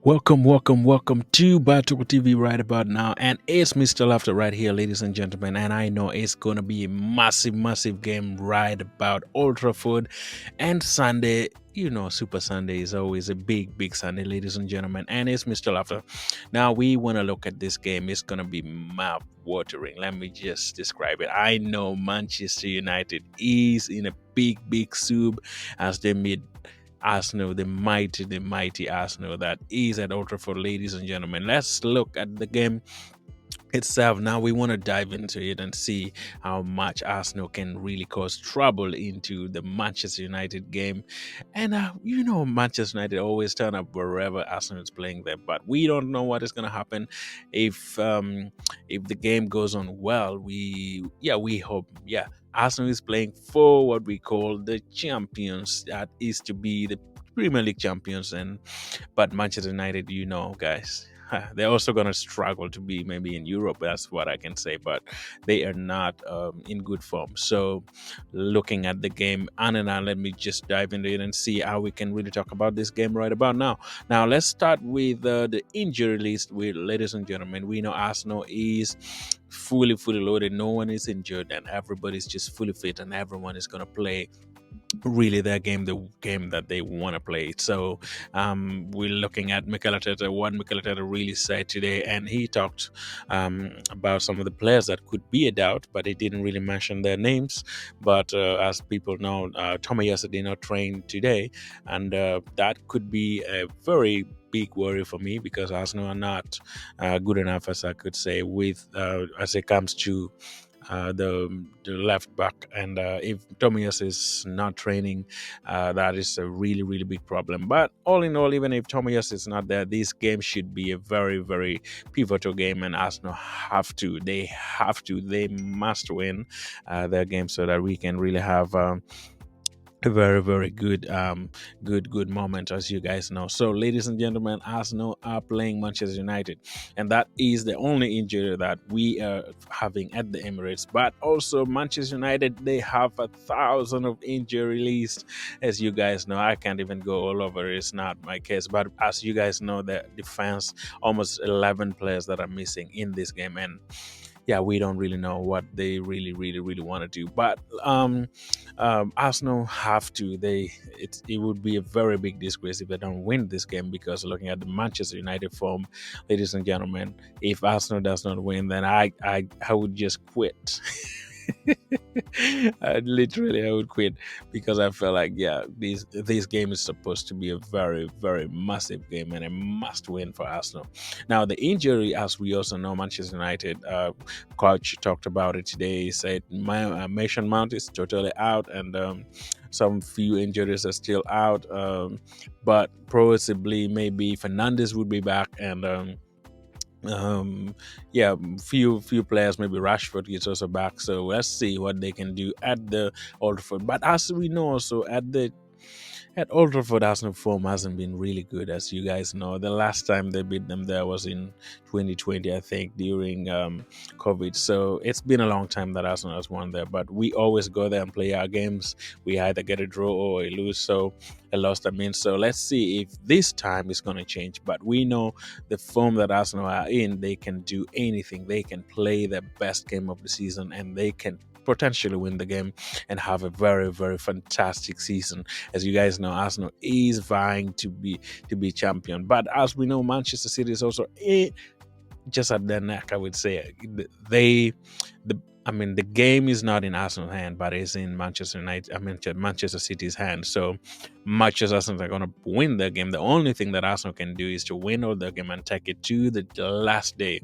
Welcome to Batuku TV right about now. And it's Mr. Laughter right here, ladies and gentlemen. And I know it's going to be a massive game right about Old Trafford and Sunday. You know, Super Sunday is always a big Sunday, ladies and gentlemen. And it's Mr. Laughter. Now, we want to look at this game. It's going to be mouth watering. Let me just describe it. I know Manchester United is in a big soup as they made Arsenal, the mighty Arsenal that is at Old Trafford, ladies and gentlemen. Let's look at the game itself. Now we want to dive into it and see how much Arsenal can really cause trouble into the Manchester United game. And Manchester United always turn up wherever Arsenal is playing them, but we don't know what is going to happen if the game goes on well. We hope Arsenal is playing for what we call the champions, that is to be the Premier League champions. And but Manchester United, guys, they're also going to struggle to be maybe in Europe. That's what I can say, but they are not in good form. So, looking at the game, Anna, let me just dive into it and see how we can really talk about this game right about now. Now, let's start with the injury list. With ladies and gentlemen, we know Arsenal is fully loaded. No one is injured, and everybody's just fully fit, and everyone is going to play really their game, the game that they want to play. So we're looking at Mikel Arteta. What Mikel Arteta really said today, and he talked about some of the players that could be a doubt, but he didn't really mention their names. But as people know, Tomayasa did not train today, and that could be a very big worry for me because Arsenal are not good enough, as I could say, with as it comes to the left back. And if Tomias is not training, that is a really big problem. But all in all, even if Tomias is not there, this game should be a very pivotal game, and Arsenal they must win their game so that we can really have a very good moment, as you guys know. So, ladies and gentlemen, Arsenal are playing Manchester United, and that is the only injury that we are having at the Emirates. But also Manchester United, they have 1,000 of injury list. As you guys know, I can't even go all over, it's not my case, but as you guys know, the defense, almost 11 players that are missing in this game. And we don't really know what they really want to do. But Arsenal have to. It would be a very big disgrace if they don't win this game, because looking at the Manchester United form, ladies and gentlemen, if Arsenal does not win, then I would just quit. I would quit, because I feel like this game is supposed to be a very massive game and a must win for Arsenal. Now the injury, as we also know, Manchester United coach talked about it today. He said Mason Mount is totally out, and some few injuries are still out, but possibly maybe Fernandes would be back, and few players, maybe Rashford is also back. So let's see what they can do at the Old Trafford. But as we know, also at Old Trafford, Arsenal form hasn't been really good, as you guys know. The last time they beat them there was in 2020, I think, during COVID. So it's been a long time that Arsenal has won there. But we always go there and play our games. We either get a draw or a lose. So a loss, I mean. So let's see if this time is going to change. But we know the form that Arsenal are in, they can do anything. They can play the best game of the season, and they can potentially win the game and have a very fantastic season. As you guys know, Arsenal is vying to be champion, but as we know, Manchester City is also just at their neck, I would say. The game is not in Arsenal's hand, but it's in Manchester United. Manchester City's hand. So much as Arsenal are going to win the game, the only thing that Arsenal can do is to win all the game and take it to the last day.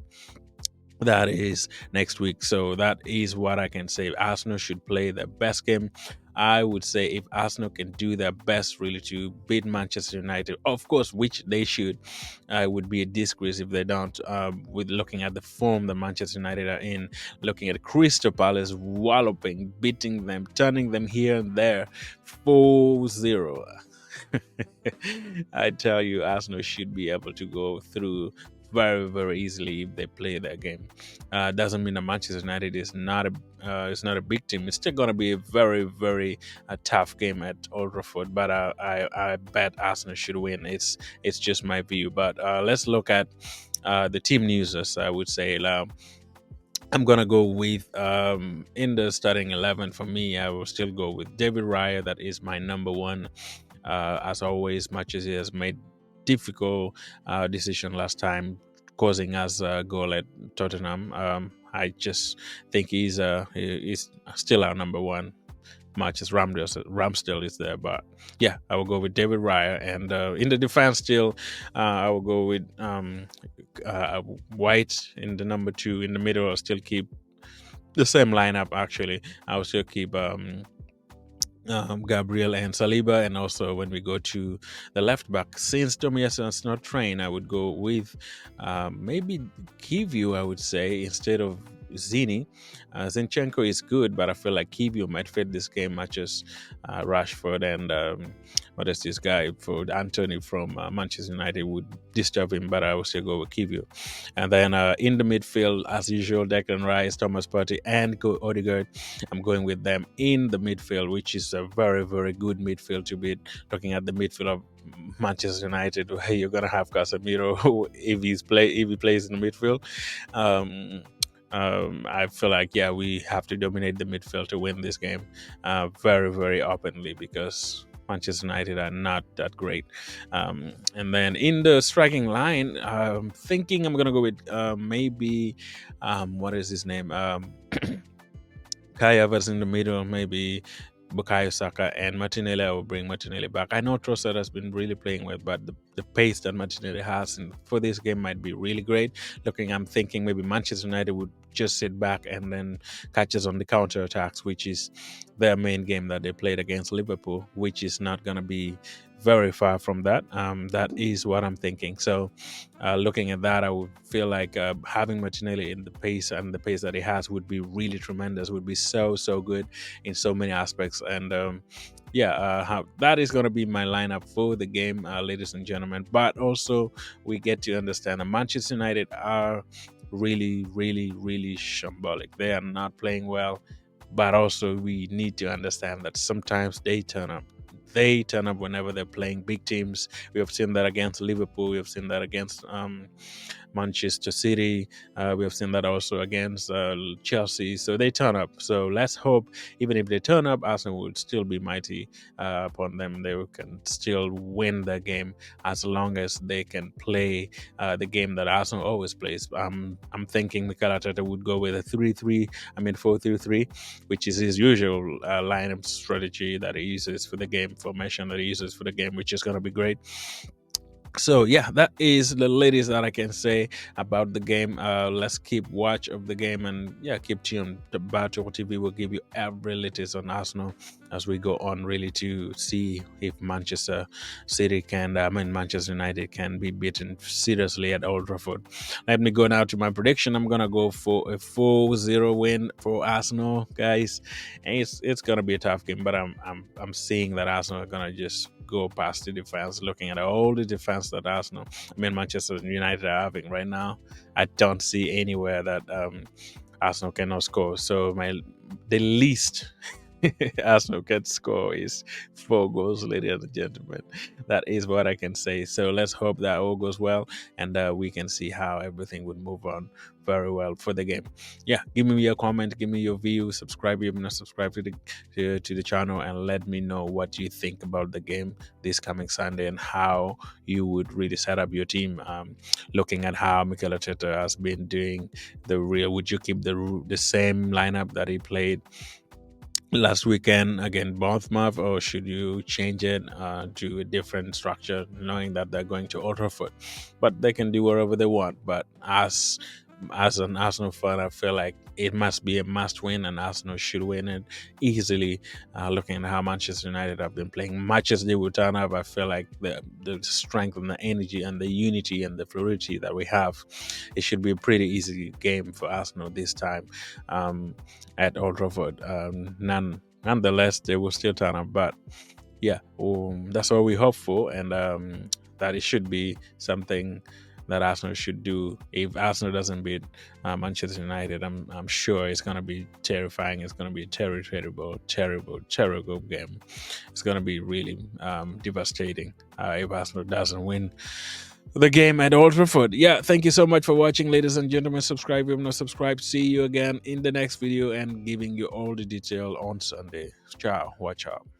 That is next week. So that is what I can say. Arsenal should play their best game. I would say if Arsenal can do their best really to beat Manchester United, of course, which they should, it would be a disgrace if they don't. With looking at the form that Manchester United are in, looking at Crystal Palace walloping, beating them, turning them here and there, 4-0. I tell you, Arsenal should be able to go through very, very easily if they play their game. Doesn't mean that Manchester United is not a it's not a big team. It's still going to be a very, very tough game at Old Trafford, but I bet Arsenal should win. It's just my view. But let's look at the team news, as I would say. I'm gonna go with in the starting 11 for me. I will still go with David Raya. That is my number one. As always, much as he has made difficult decision last time, causing us a goal at Tottenham. I just think he's still our number one. Much as Ramsdale is there, but yeah, I will go with David Raya, and in the defense still, I will go with White in the number two. In the middle, I'll still keep the same lineup. Actually, I will still keep Gabriel and Saliba, and also when we go to the left back, since Tomiyasu is not trained, I would go with maybe Kiviu. I would say instead of Zini. Zinchenko is good, but I feel like Kiviu might fit this game much as Rashford and what is this guy for Anthony from Manchester United would disturb him, but I will still go with Kiviu. And then in the midfield, as usual, Declan Rice, Thomas Partey, and Odegaard. I'm going with them in the midfield, which is a very, very good midfield to be looking at the midfield of Manchester United, where you're gonna have Casemiro if he plays in the midfield. I feel like we have to dominate the midfield to win this game, very, very openly, because Manchester United are not that great. And then in the striking line, I'm thinking I'm gonna go with maybe what is his name? Kai Havertz in the middle, maybe Bukayo Saka and Martinelli. I will bring Martinelli back. I know Trossard has been really playing well, but the pace that Martinelli has for this game might be really great. I'm thinking maybe Manchester United would just sit back and then catch us on the counter attacks, which is their main game that they played against Liverpool, which is not going to be very far from that. That is what I'm thinking. So, looking at that, I would feel like having Martinelli in the pace that he has would be really tremendous. Would be so good in so many aspects. And that is going to be my lineup for the game, ladies and gentlemen. But also, we get to understand that Manchester United are really, really, really shambolic. They are not playing well, but also we need to understand that sometimes they turn up. They turn up whenever they're playing big teams. We have seen that against Liverpool. We have seen that against Manchester City. We have seen that also against Chelsea. So they turn up. So let's hope, even if they turn up, Arsenal will still be mighty upon them. They can still win the game as long as they can play the game that Arsenal always plays. I'm thinking Mikel Arteta would go with a 4-3-3, which is his usual lineup strategy that he uses for the game, formation that he uses for the game, which is going to be great. So that is the latest that I can say about the game. Let's keep watch of the game, and keep tuned. The Battle TV will give you every latest on Arsenal as we go on, really, to see if Manchester United can be beaten seriously at Old Trafford. Let me go now to my prediction. I'm gonna go for a 4-0 win for Arsenal, guys. And it's gonna be a tough game, but I'm seeing that Arsenal are gonna just go past the defense. Looking at all the defense that Manchester United are having right now, I don't see anywhere that Arsenal cannot score. So the least Arsenal can score is 4 goals, ladies and gentlemen. That is what I can say. So let's hope that all goes well, and we can see how everything would move on very well for the game. Give me your comment, give me your view, subscribe if you're not subscribed to the channel, and let me know what you think about the game this coming Sunday and how you would really set up your team. Looking at how Mikel Arteta has been doing would you keep the same lineup that he played last weekend against Bournemouth, or should you change it to a different structure, knowing that they're going to Old Trafford? But they can do whatever they want. But as an Arsenal fan, I feel like it must be a must win, and Arsenal should win it easily. Looking at how Manchester United have been playing, much as they will turn up, I feel like the strength and the energy and the unity and the fluidity that we have, it should be a pretty easy game for Arsenal this time at Old Trafford. Nonetheless, they will still turn up, but that's what we hope for, and that it should be something that Arsenal should do. If Arsenal doesn't beat Manchester United, I'm sure it's gonna be terrifying. It's gonna be a terrible game. It's gonna be really devastating if Arsenal doesn't win the game at Old Trafford. Yeah, thank you so much for watching, ladies and gentlemen. Subscribe if not subscribed. See you again in the next video and giving you all the detail on Sunday. Ciao. Watch out.